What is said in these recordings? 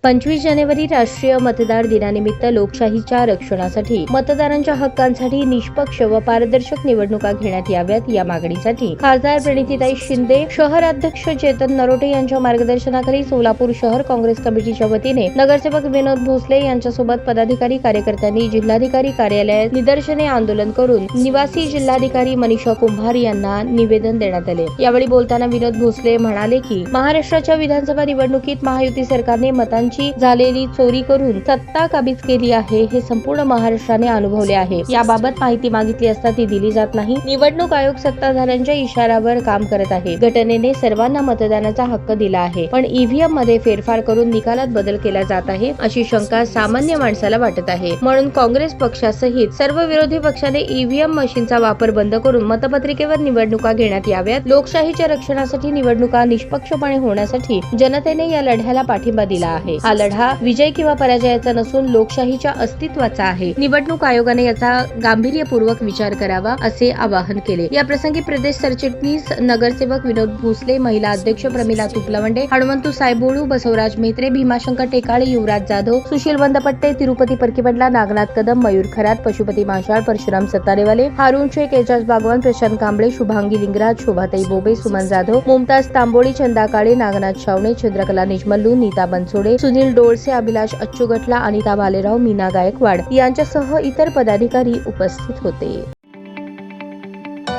25 जानेवारी राष्ट्रीय मतदार दिनानिमित्त लोकशाहीच्या रक्षणासाठी मतदारांच्या हक्कांसाठी निष्पक्ष व पारदर्शक निवडणुका घेण्यात याव्यात या मागणीसाठी खासदार प्रणितीताई शिंदे, शहराध्यक्ष चेतन नरोटे यांच्या मार्गदर्शनाखाली सोलापूर शहर काँग्रेस कमिटीच्या वतीने नगरसेवक विनोद भोसले यांच्यासोबत पदाधिकारी कार्यकर्त्यांनी जिल्हाधिकारी कार्यालयात निदर्शने आंदोलन करून निवासी जिल्हाधिकारी मनीषा कुंभार यांना निवेदन देण्यात आले। यावेळी बोलताना विनोद भोसले म्हणाले की महाराष्ट्राच्या विधानसभा निवडणुकीत महायुती सरकारने मतांची झालेली चोरी करून सत्ता काबीज केली आहे हे संपूर्ण महाराष्ट्राने अनुभवले आहे। याबाबत माहिती मागितली असता ती दिली जात नाही। निवडणूक आयोग सत्ताधाऱ्यांच्या इशाऱ्यावर काम करत आहे। घटनेने सर्वांना मतदानाचा हक्क दिला आहे, पण ईव्हीएम मध्ये फेरफार करून निकालात बदल केला जात आहे अशी शंका सामान्य माणसाला वाटत आहे। म्हणून काँग्रेस पक्षासहित सर्व विरोधी पक्षाने ईव्हीएम मशीनचा वापर बंद करून मतपत्रिकेवर निवडणुका घेण्यात याव्यात। लोकशाहीच्या रक्षणासाठी निवडणुका निष्पक्षपणे होण्यासाठी जनतेने या लढ्याला पाठिंबा दिला आहे। हा लढा विजय किंवा पराजयाचा नसून लोकशाहीच्या अस्तित्वाचा आहे। निवडणूक आयोगाने याचा गांभीर्यपूर्वक विचार करावा असे आवाहन केले। या प्रसंगी प्रदेश सरचिटणीस नगरसेवक विनोद भोसले, महिला अध्यक्ष प्रमिला तुपलवंडे, हनुमंतू सायबोळू, बसवराज मेत्रे, भीमाशंकर टेकाळे, युवराज जाधव, सुशील बंदपट्टे, तिरुपती परकीबंडला, नागनाथ कदम, मयूर खरात, पशुपती माशाळ, परशुराम सत्तारेवाले, हारून शेख, एजाज बागवान, प्रशांत कांबळे, शुभांगी लिंगराज, शोभाताई बोबे, सुमन जाधव, मुमताज तांबोळी, चंदा काळे, नागनाथ शावणे, चंद्रकला निजमल्लू, नीता बनसोडे, सुनील डोळसे, अभिलाष अच्चुगटला, अनिता भालेराव, मीना गायकवाड यांच्यासह इतर पदाधिकारी उपस्थित होते।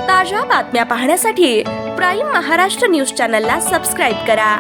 ताज्या बातम्या पाहण्यासाठी प्राईम महाराष्ट्र न्यूज चॅनलला सबस्क्राईब करा।